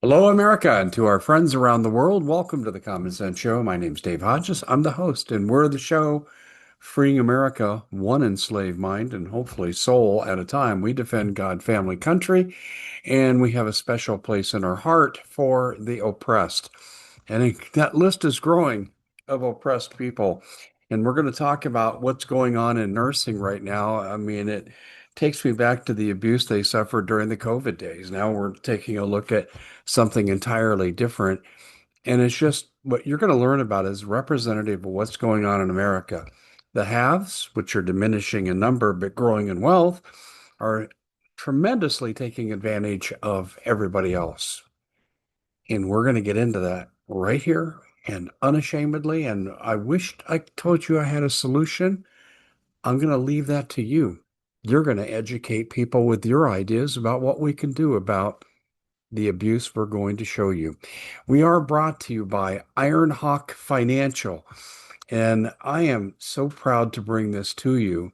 Hello, America, and to our friends around the world, welcome to the Common Sense Show. My name's Dave Hodges. I'm the host, and we're the show freeing America one enslaved mind and hopefully soul at a time. We defend God, family, country, and we have a special place in our heart for the oppressed. And that list is growing of oppressed people. And we're going to talk about what's going on in nursing right now. I mean, it takes me back to the abuse they suffered during the COVID days. Now we're taking a look at something entirely different. And it's just what you're going to learn about is representative of what's going on in America. The haves, which are diminishing in number but growing in wealth, are tremendously taking advantage of everybody else. And we're going to get into that right here and unashamedly. And I wished I told you I had a solution. I'm going to leave that to you. You're going to educate people with your ideas about what we can do about the abuse we're going to show you. We are brought to you by Ironhawk Financial, and I am so proud to bring this to you.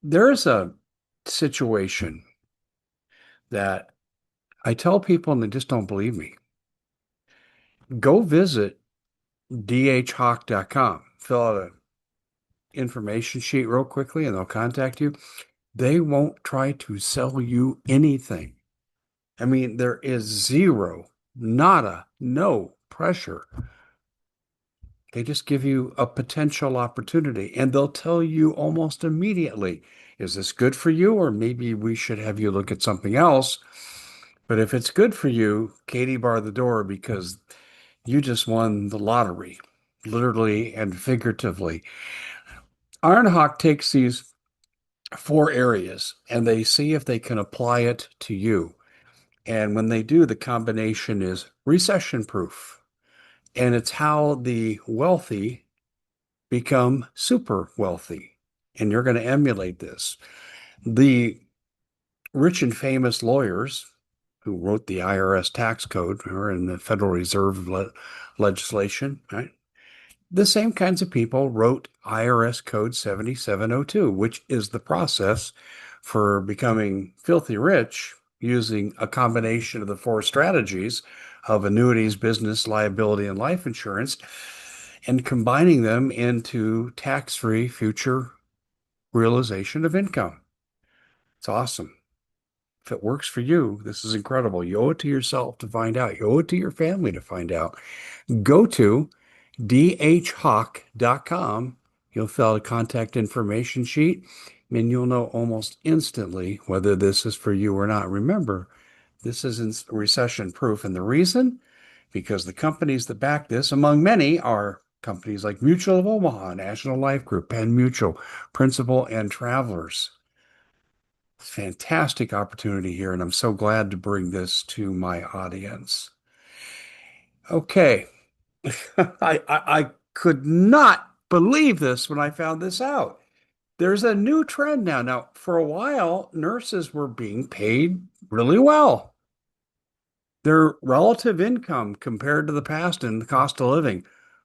There's a situation that I tell people and they just don't believe me. Go visit dhawk.com, fill out an information sheet real quickly, and they'll contact you. They won't try to sell you anything. I mean, there is zero, nada, no pressure. They just give you a potential opportunity and they'll tell you almost immediately, is this good for you? Or maybe we should have you look at something else. But if it's good for you, Katie bar the door because you just won the lottery, literally and figuratively. Ironhawk takes these four areas and they see if they can apply it to you. And when they do, the combination is recession proof. And it's how the wealthy become super wealthy. And you're going to emulate this. The rich and famous lawyers who wrote the IRS tax code or in the Federal Reserve legislation, right? The same kinds of people wrote IRS Code 7702, which is the process for becoming filthy rich using a combination of the four strategies of annuities, business, liability, and life insurance, and combining them into tax-free future realization of income. It's awesome. If it works for you, this is incredible. You owe it to yourself to find out. You owe it to your family to find out. Go to dhawk.com. You'll fill out a contact information sheet, and you'll know almost instantly whether this is for you or not. Remember, this is recession proof. And the reason? Because the companies that back this, among many, are companies like Mutual of Omaha, National Life Group, Penn Mutual, Principal, and Travelers. Fantastic opportunity here, and I'm so glad to bring this to my audience. Okay. I could not believe this when I found this out. There's a new trend now. Now, for a while, nurses were being paid really well. Their relative income compared to the past and the cost of living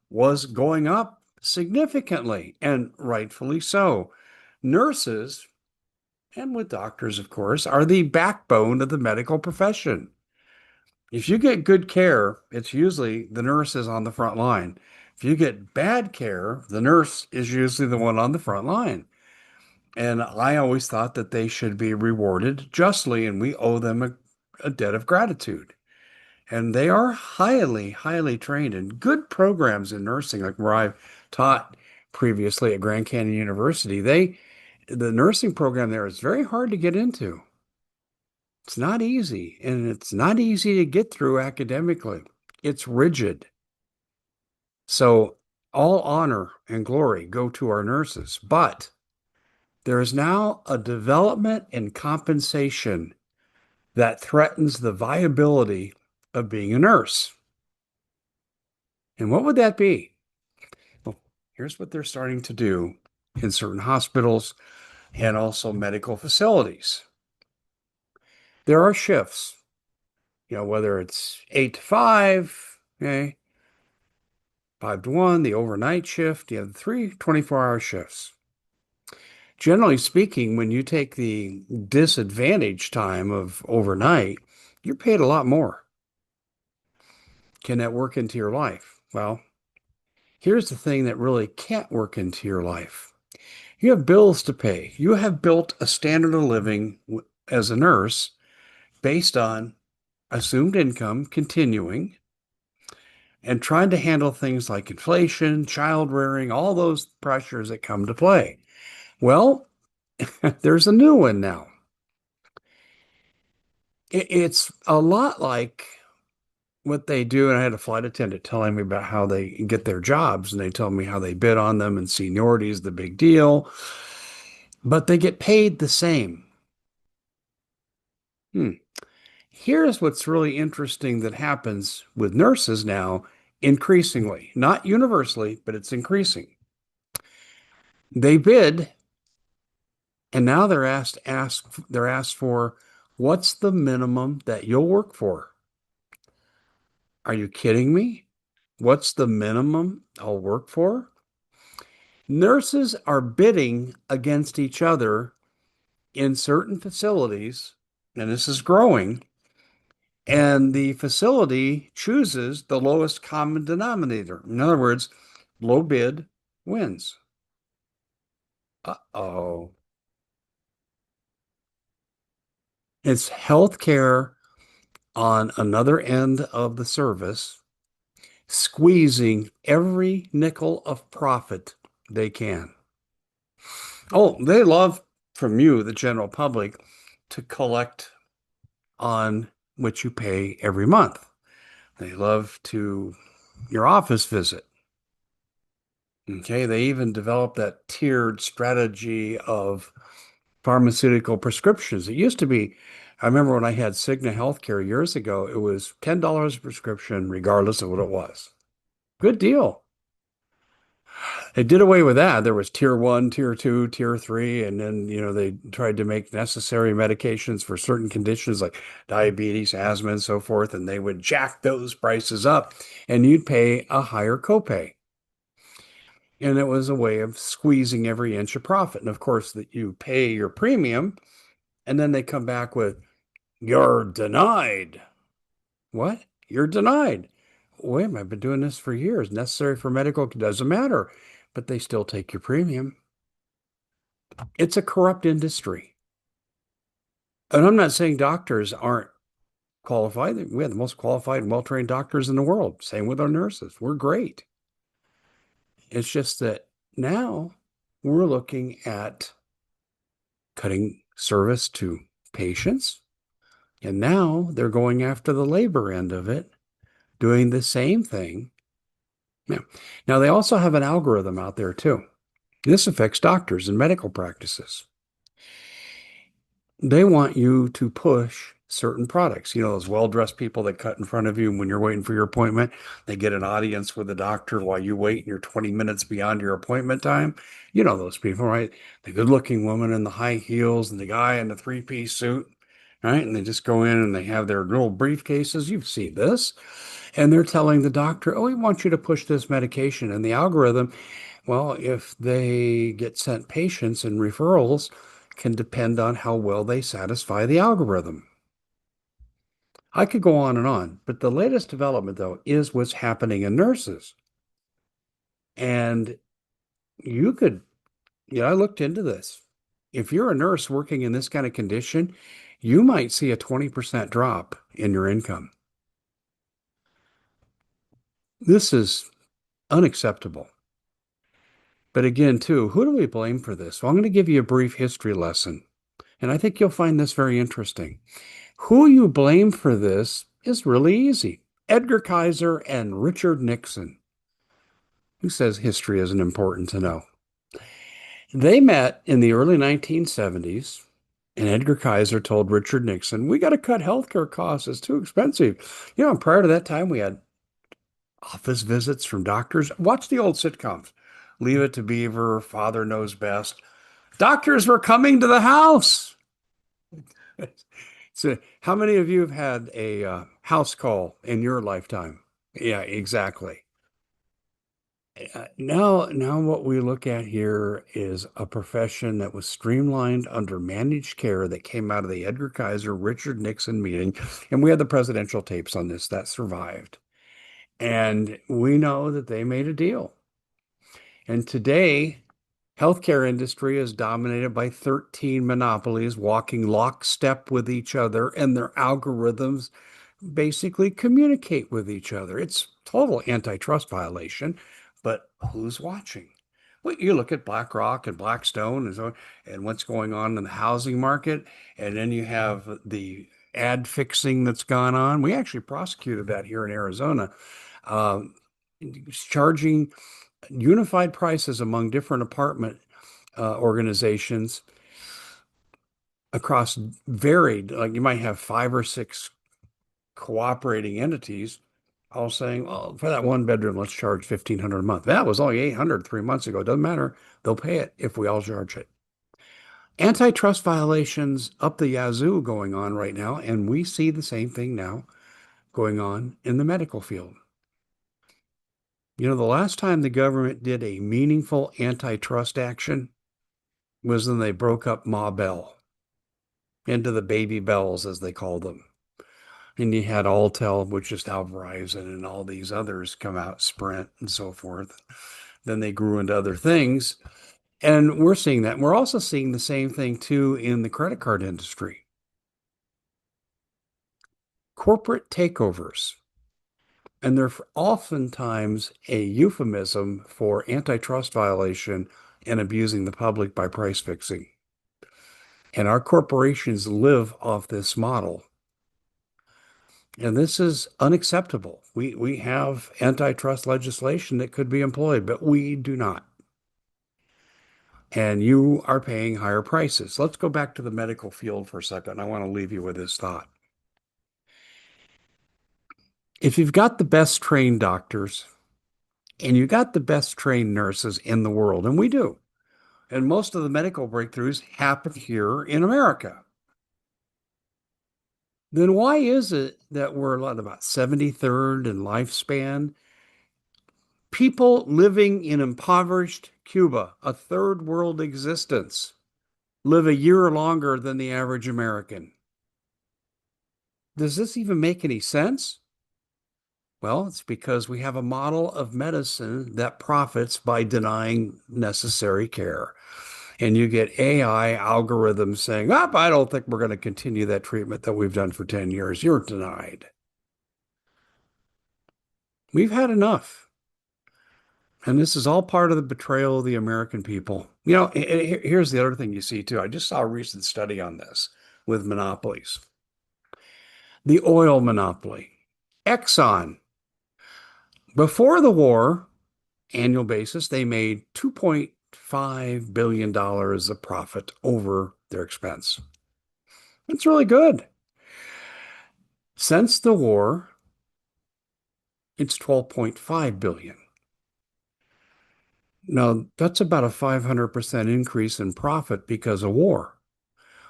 was going up significantly, and rightfully so. Nurses, and with doctors, of course, are the backbone of the medical profession. If you get good care, it's usually the nurse is on the front line. If you get bad care, the nurse is usually the one on the front line. And I always thought that they should be rewarded justly, and we owe them a debt of gratitude. And they are highly, highly trained in good programs in nursing, like where I've taught previously at Grand Canyon University. The nursing program there is very hard to get into. It's not easy, and it's not easy to get through academically. It's rigid. So all honor and glory go to our nurses. But there is now a development in compensation that threatens the viability of being a nurse. And what would that be? Well, here's what they're starting to do in certain hospitals and also medical facilities. There are shifts, whether it's 8 to 5, okay, 5 to 1, the overnight shift, you have three 24-hour shifts. Generally speaking, when you take the disadvantage time of overnight, you're paid a lot more. Can that work into your life? Well, here's the thing that really can't work into your life. You have bills to pay. You have built a standard of living as a nurse based on assumed income continuing and trying to handle things like inflation, child rearing, all those pressures that come to play. Well, there's a new one now. It's a lot like what they do. And I had a flight attendant telling me about how they get their jobs, and they tell me how they bid on them, and seniority is the big deal, but they get paid the same. Hmm. Here's what's really interesting that happens with nurses now, increasingly, not universally, but it's increasing. They bid, and now they're asked for, what's the minimum that you'll work for? Are you kidding me? What's the minimum I'll work for? Nurses are bidding against each other in certain facilities, and this is growing, and the facility chooses the lowest common denominator. In other words, low bid wins. Uh-oh. It's healthcare on another end of the service, squeezing every nickel of profit they can. Oh, they love from you, the general public, to collect on what you pay every month. They love to your office visit. Okay, they even developed that tiered strategy of pharmaceutical prescriptions. It used to be, I remember when I had Cigna Healthcare years ago, it was $10 a prescription, regardless of what it was. Good deal. They did away with that. There was tier one, tier two, tier three, and then, they tried to make necessary medications for certain conditions like diabetes, asthma, and so forth, and they would jack those prices up, and you'd pay a higher copay. And it was a way of squeezing every inch of profit. And of course, that you pay your premium, and then they come back with, you're denied. What? You're denied. Wait a minute, I've been doing this for years. Necessary for medical, doesn't matter, but they still take your premium. It's a corrupt industry. And I'm not saying doctors aren't qualified. We have the most qualified and well-trained doctors in the world. Same with our nurses. We're great. It's just that now we're looking at cutting service to patients. And now they're going after the labor end of it, doing the same thing. Yeah. Now, they also have an algorithm out there too. This affects doctors and medical practices. They want you to push certain products. Those well-dressed people that cut in front of you when you're waiting for your appointment, they get an audience with the doctor while you wait and you're 20 minutes beyond your appointment time. You know those people, right? The good-looking woman in the high heels and the guy in the three-piece suit, right? And they just go in and they have their little briefcases. You've seen this. And they're telling the doctor, oh, we want you to push this medication. And the algorithm, well, if they get sent patients and referrals, can depend on how well they satisfy the algorithm. I could go on, but the latest development, though, is what's happening in nurses. And you could, I looked into this. If you're a nurse working in this kind of condition, you might see a 20% drop in your income. This is unacceptable. But again, too, who do we blame for this? Well, I'm going to give you a brief history lesson, and I think you'll find this very interesting. Who you blame for this is really easy. Edgar Kaiser and Richard Nixon. Who says history isn't important to know? They met in the early 1970s, and Edgar Kaiser told Richard Nixon, we got to cut healthcare costs. It's too expensive. Prior to that time, we had office visits from doctors. Watch the old sitcoms. Leave It to Beaver, Father Knows Best. Doctors were coming to the house. So, how many of you have had a house call in your lifetime? Yeah, exactly. Now what we look at here is a profession that was streamlined under managed care that came out of the Edgar Kaiser, Richard Nixon meeting. And we had the presidential tapes on this that survived. And we know that they made a deal. And today, healthcare industry is dominated by 13 monopolies walking lockstep with each other, and their algorithms basically communicate with each other. It's total antitrust violation, but who's watching? Well, you look at BlackRock and Blackstone and what's going on in the housing market, and then you have the ad fixing that's gone on. We actually prosecuted that here in Arizona, um, charging unified prices among different apartment organizations across varied, like you might have five or six cooperating entities all saying, well, for that one bedroom, let's charge 1,500 a month. That was only 800 3 months ago. Doesn't matter. They'll pay it if we all charge it. Antitrust violations up the yazoo going on right now, and we see the same thing now going on in the medical field. You know, the last time the government did a meaningful antitrust action was when they broke up Ma Bell into the baby bells, as they called them. And you had Alltel, which is now Verizon, and all these others come out, Sprint and so forth. Then they grew into other things. And we're seeing that. We're also seeing the same thing too in the credit card industry. Corporate takeovers. And they're oftentimes a euphemism for antitrust violation and abusing the public by price fixing. And our corporations live off this model. And this is unacceptable. We have antitrust legislation that could be employed, but we do not. And you are paying higher prices. Let's go back to the medical field for a second. I want to leave you with this thought. If you've got the best trained doctors and you've got the best trained nurses in the world, and we do, and most of the medical breakthroughs happen here in America, then why is it that we're about 73rd in lifespan? People living in impoverished Cuba, a third world existence, live a year longer than the average American. Does this even make any sense? Well, it's because we have a model of medicine that profits by denying necessary care. And you get AI algorithms saying, oh, I don't think we're going to continue that treatment that we've done for 10 years. You're denied. We've had enough. And this is all part of the betrayal of the American people. You know, here's the other thing you see too. I just saw a recent study on this with monopolies. The oil monopoly. Exxon, before the war, annual basis, they made $2.5 billion of profit over their expense. That's really good. Since the war, it's 12.5 billion. Now, that's about a 500% increase in profit because of war.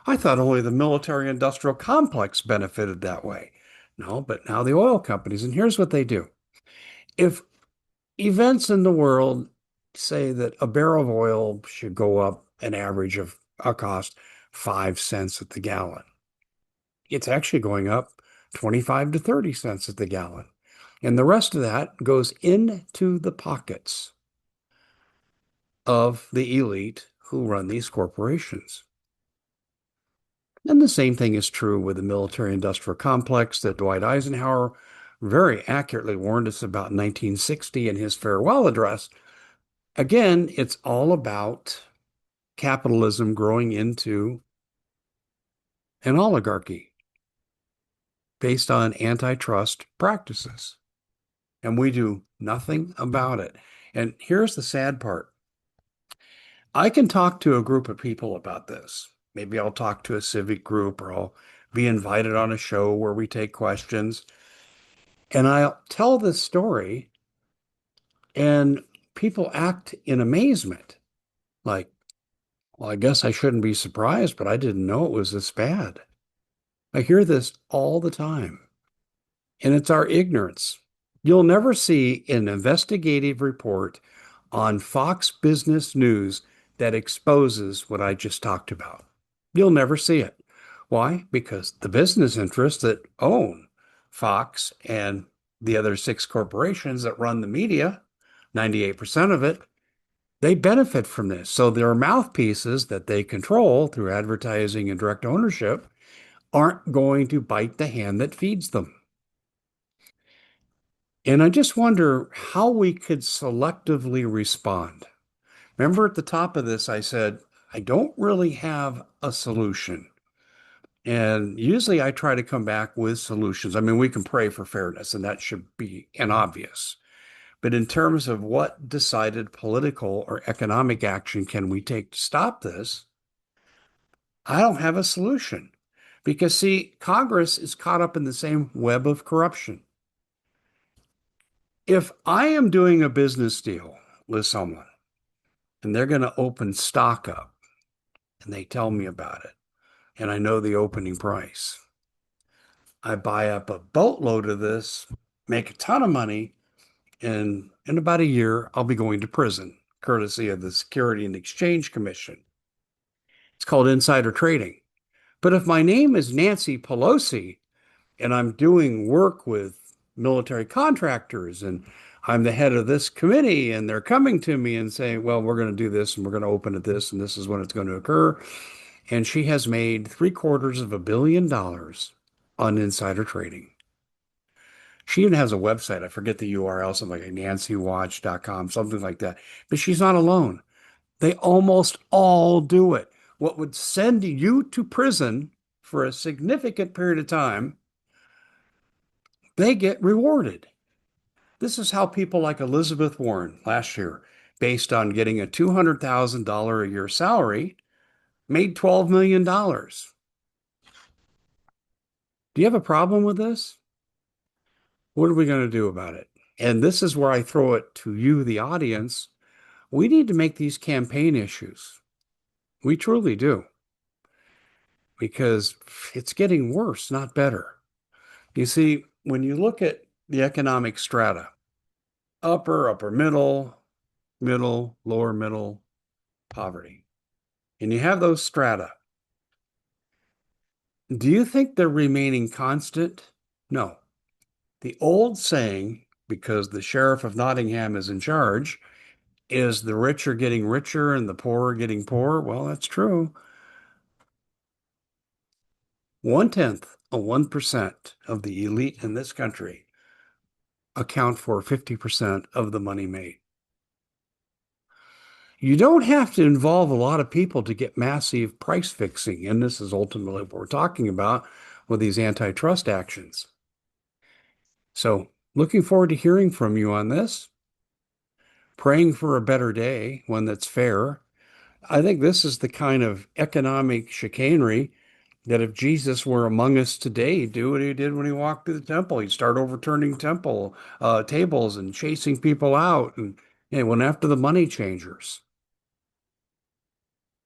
I thought only the military industrial complex benefited that way. No, but now the oil companies, and here's what they do. If events in the world say that a barrel of oil should go up an average of a cost 5 cents at the gallon, it's actually going up 25 to 30 cents at the gallon. And the rest of that goes into the pockets of the elite who run these corporations. And the same thing is true with the military industrial complex that Dwight Eisenhower very accurately warned us about in 1960 in his farewell address. Again, it's all about capitalism growing into an oligarchy based on antitrust practices. And we do nothing about it. And here's the sad part. I can talk to a group of people about this. Maybe I'll talk to a civic group or I'll be invited on a show where we take questions. And I'll tell this story, and people act in amazement. Like, well, I guess I shouldn't be surprised, but I didn't know it was this bad. I hear this all the time. And it's our ignorance. You'll never see an investigative report on Fox Business News that exposes what I just talked about. You'll never see it. Why? Because the business interests that own Fox and the other six corporations that run the media, 98% of it, they benefit from this. So their mouthpieces that they control through advertising and direct ownership aren't going to bite the hand that feeds them. And I just wonder how we could selectively respond. Remember at the top of this, I said, I don't really have a solution. And usually I try to come back with solutions. I mean, we can pray for fairness, and that should be an obvious. But in terms of what decided political or economic action can we take to stop this, I don't have a solution. Because, see, Congress is caught up in the same web of corruption. If I am doing a business deal with someone and they're going to open stock up and they tell me about it and I know the opening price, I buy up a boatload of this, make a ton of money, and in about a year, I'll be going to prison, courtesy of the Security and Exchange Commission. It's called insider trading. But if my name is Nancy Pelosi and I'm doing work with military contractors and I'm the head of this committee and they're coming to me and saying, well, we're going to do this and we're going to open at this and this is when it's going to occur. And she has made $750 million on insider trading. She even has a website. I forget the URL, something like nancywatch.com, something like that. But she's not alone. They almost all do it. What would send you to prison for a significant period of time, they get rewarded. This is how people like Elizabeth Warren last year, based on getting a $200,000 a year salary, made $12 million. Do you have a problem with this? What are we going to do about it? And this is where I throw it to you, the audience. We need to make these campaign issues. We truly do, because it's getting worse, not better. You see, when you look at the economic strata, upper middle, middle, lower middle, poverty, and you have those strata, do you think they're remaining constant? No. The old saying, because the sheriff of Nottingham is in charge, is the rich are getting richer and the poor are getting poorer. Well, that's true. 1/10 of 1% of the elite in this country account for 50% of the money made. You don't have to involve a lot of people to get massive price fixing. And this is ultimately what we're talking about with these antitrust actions. So, looking forward to hearing from you on this, praying for a better day, one that's fair. I think this is the kind of economic chicanery that if Jesus were among us today, he'd do what he did when he walked through the temple. He'd start overturning temple tables and chasing people out and went after the money changers.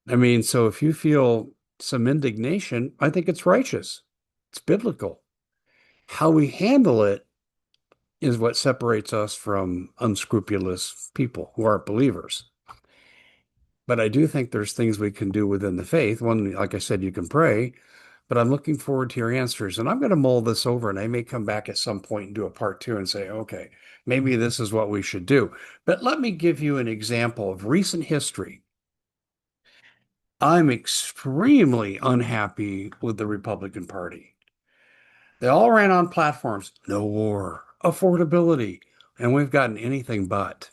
I mean, so if you feel some indignation, I think it's righteous. It's biblical. How we handle it is what separates us from unscrupulous people who aren't believers. But I do think there's things we can do within the faith. One, like I said, you can pray, but I'm looking forward to your answers. And I'm going to mull this over and I may come back at some point and do a part two and say, okay, maybe this is what we should do. But let me give you an example of recent history. I'm extremely unhappy with the Republican Party. They all ran on platforms, no war, affordability, and we've gotten anything but.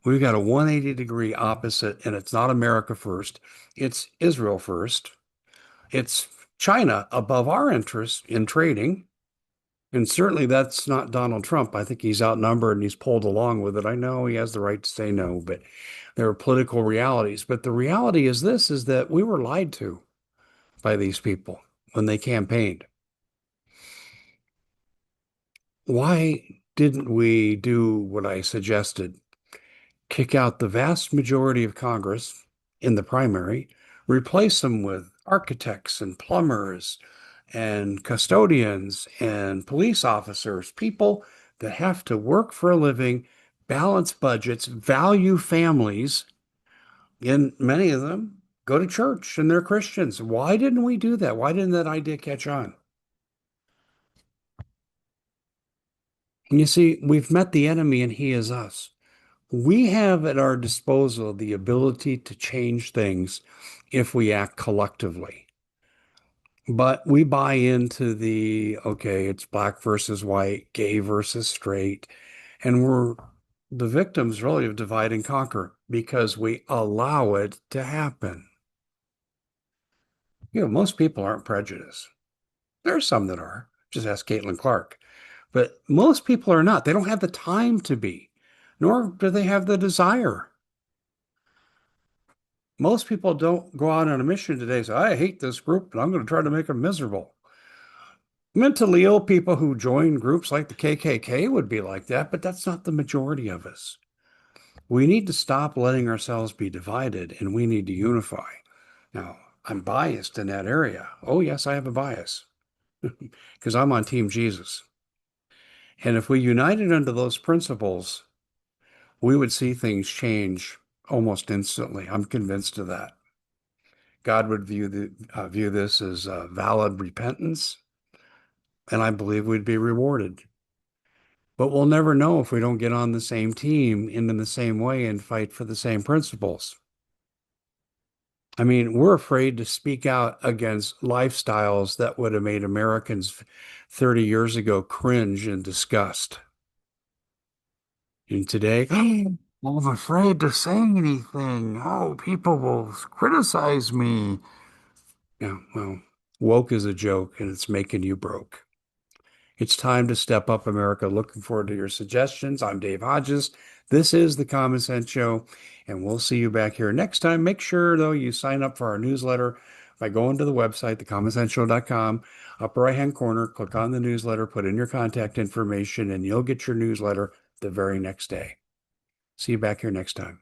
We've got a 180-degree opposite, and it's not America first. It's Israel first. It's China above our interests in trading. And certainly that's not Donald Trump. I think he's outnumbered and he's pulled along with it. I know he has the right to say no, but there are political realities. But the reality is this, is that we were lied to by these people when they campaigned. Why didn't we do what I suggested? Kick out the vast majority of Congress in the primary, replace them with architects and plumbers and custodians and police officers, people that have to work for a living, balance budgets, value families, and many of them go to church and they're Christians. Why didn't we do that? Why didn't that idea catch on? And you see, we've met the enemy and he is us. We have at our disposal the ability to change things if we act collectively. But we buy into okay, it's black versus white, gay versus straight, and we're the victims really of divide and conquer because we allow it to happen. Most people aren't prejudiced. There are some that are. Just ask Caitlin Clark. But most people are not. They don't have the time to be, nor do they have the desire. Most people don't go out on a mission today and say, I hate this group, and I'm going to try to make them miserable. Mentally ill people who join groups like the KKK would be like that, but that's not the majority of us. We need to stop letting ourselves be divided and we need to unify. Now, I'm biased in that area. Oh, yes, I have a bias because I'm on Team Jesus. And if we united under those principles, we would see things change almost instantly. I'm convinced of that. God would view this as valid repentance, and I believe we'd be rewarded. But we'll never know if we don't get on the same team and in the same way and fight for the same principles. I mean, we're afraid to speak out against lifestyles that would have made Americans 30 years ago cringe and disgust. And today, I'm afraid to say anything. Oh, people will criticize me. Yeah, well, woke is a joke and it's making you broke. It's time to step up, America. Looking forward to your suggestions. I'm Dave Hodges. This is the Common Sense Show, and we'll see you back here next time. Make sure, though, you sign up for our newsletter by going to the website, thecommonsenseshow.com. Upper right-hand corner, click on the newsletter, put in your contact information, and you'll get your newsletter the very next day. See you back here next time.